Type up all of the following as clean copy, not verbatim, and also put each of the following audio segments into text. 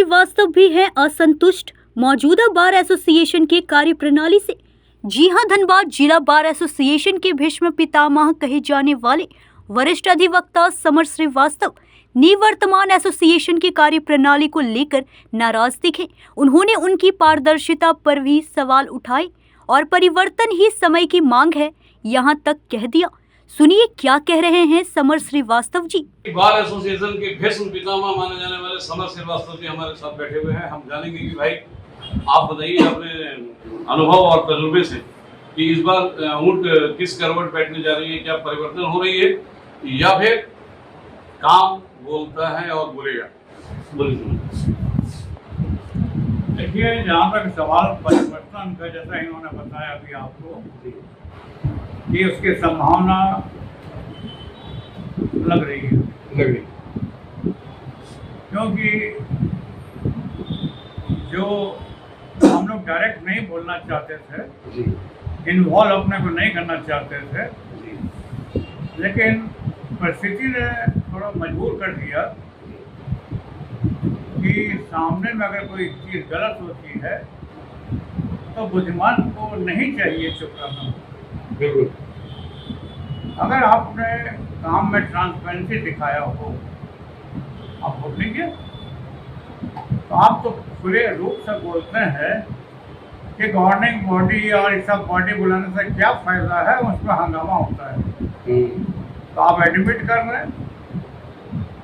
श्रीवास्तव भी हैं असंतुष्ट मौजूदा बार एसोसिएशन के कार्यप्रणाली से। जी हां, धनबाद जिला बार एसोसिएशन के भीष्म पितामह कहे जाने वाले वरिष्ठ अधिवक्ता समर श्रीवास्तव निवर्तमान एसोसिएशन की कार्यप्रणाली को लेकर नाराज दिखे। उन्होंने उनकी पारदर्शिता पर भी सवाल उठाए और परिवर्तन ही समय की मांग है, यहाँ तक कह दिया। सुनिए क्या कह रहे हैं summer Srivastava ji. Bar association के भीष्म पितामह माने जाने वाले समर श्रीवास्तव जी हमारे साथ बैठे हुए हैं। हम जानेंगे कि भाई आप बताइए अपने अनुभव और तजुर्बे से कि इस बार ऊंट किस करवट बैठने जा रही है, क्या परिवर्तन हो रही है या फिर काम बोलता है और बोलेगा। बोलिए। देखिए, जहाँ तक सवाल परिवर्तन का, जैसा इन्होंने बताया अभी आपको कि उसकी संभावना लग रही है, क्योंकि जो हम लोग डायरेक्ट नहीं बोलना चाहते थे, इन्वॉल्व अपने को नहीं करना चाहते थे, लेकिन परिस्थिति ने थोड़ा मजबूर कर दिया कि सामने में अगर कोई चीज़ गलत होती है तो बुद्धिमान को नहीं चाहिए चुप रहना। बिल्कुल। अगर आपने काम में ट्रांसपेरेंसी दिखाया हो, आप वोट लीजिए। तो आप तो पूरे रूप से बोलते हैं कि गवर्निंग बॉडी और इस सब बॉडी बुलाने से क्या फायदा है, उसमें हंगामा होता है। तो आप एडमिट कर रहे हैं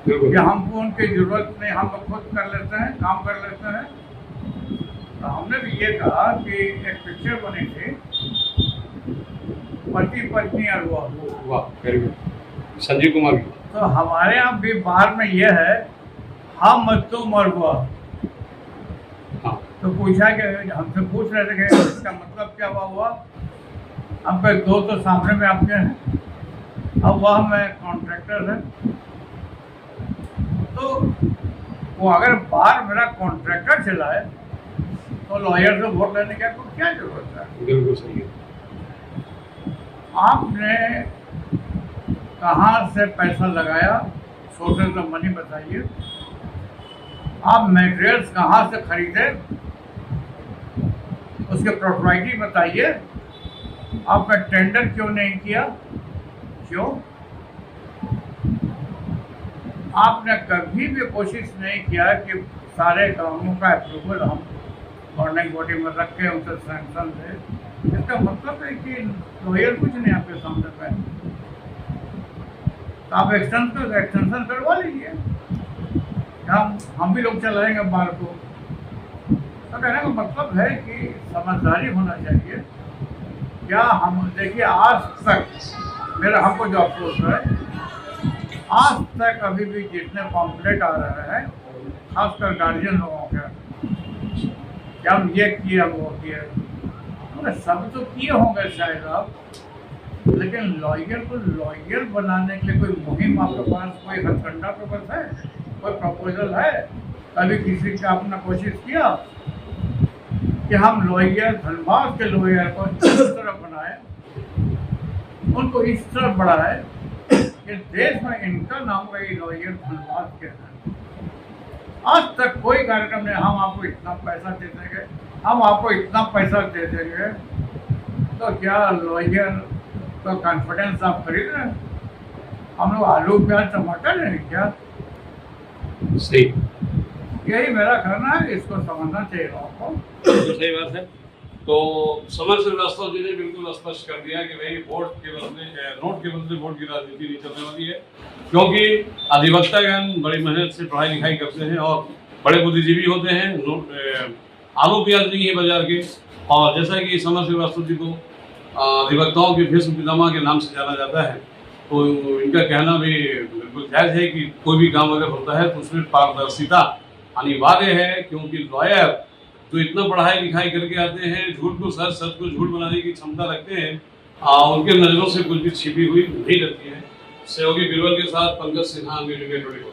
कि हमको उनकी जरूरत नहीं, हम लोग खुद कर लेते हैं, काम कर लेते हैं। तो हमने भी ये कहा कि एक पिक्चर बनी थी, पति पत्नी और वाह, संजीव कुमार की। तो हमारे यहाँ भी बाहर में ये है, हम तुम और वह। तो पूछा कि हमसे पूछ रहे थे कि इसका मतलब क्या हुआ। हम पे दो तो सामने में आपके हैं, अब वह मैं कॉन्ट्रैक्टर है। तो वो अगर बाहर मेरा कॉन्ट्रैक्टर चलाए तो लॉयर से वोट लेने की आपको क्या जरूरत है। बिल्कुल सही है। आपने कहाँ से पैसा लगाया, सोर्सेज ऑफ मनी बताइए। आप मटेरियल्स कहाँ से खरीदे, उसके प्रोप्राइटी बताइए। आपने टेंडर क्यों नहीं किया, क्यों? आपने कभी भी कोशिश नहीं किया कि सारे कामों का अप्रूवल हम गवर्निंग बॉडी में रख के उनसे सैंक्शन दे। इसका मतलब है कि लॉयर कुछ नहीं आपके सामने पे, तो आप एक्सटेंशन करवा लीजिए। हम भी लोग चलाएंगे बार को। तो कहने का मतलब है कि समझदारी होना चाहिए। क्या हम देखिए, आज तक मेरा हमको जो अफसोस है, आज तक अभी भी जितने पॉम्पलेट आ रहे हैं, खासकर गार्जियन लोगों के, क्या हम ये किए हम वो किए, तो सब तो किए होंगे शायद आप, लेकिन लॉयर को लॉयर बनाने के लिए कोई मुहिम आपके पास, कोई हथकंडा के पास है, कोई प्रपोजल है? कभी किसी का अपना कोशिश किया कि हम लॉयर, धनबाद के लॉयर को इस तरह बनाए, उनको इस तरह बढ़ाए कि देश में इनका नाम रही लॉयर धनबाद के हैं। आज तक कोई कार्यक्रम नहीं, हम आपको इतना पैसा दे देंगे, हम आपको इतना पैसा दे देंगे। तो क्या लॉयर तो कॉन्फिडेंस आप खरीद रहे हैं? हम लोग आलू प्याज टमाटर है क्या? सही, यही मेरा कहना है, इसको समझना चाहिए लोगों को। सही बात है। तो समर श्रीवास्तव जी ने बिल्कुल स्पष्ट कर दिया कि भाई वोट के बदले, नोट के बदले वोट की राजनीति नहीं चलने वाली है, क्योंकि अधिवक्तागण बड़ी मेहनत से पढ़ाई लिखाई करते हैं और बड़े बुद्धिजीवी होते हैं। आलू प्याज नहीं है बाजार के। और जैसा कि समर श्रीवास्तव जी को अधिवक्ताओं के भीष्म पितामह के नाम से जाना जाता है, तो इनका कहना भी बिल्कुल जायज़ है कि कोई भी काम अगर होता है तो उसमें पारदर्शिता अनिवार्य है, क्योंकि लॉयर जो इतना पढ़ाई लिखाई करके आते हैं, झूठ को सच, सच को झूठ बनाने की क्षमता रखते हैं, उनके नज़रों से कुछ भी छिपी हुई नहीं रहती है। सहयोगी बीरबल के साथ पंकज सिन्हा, न्यूज़ 24।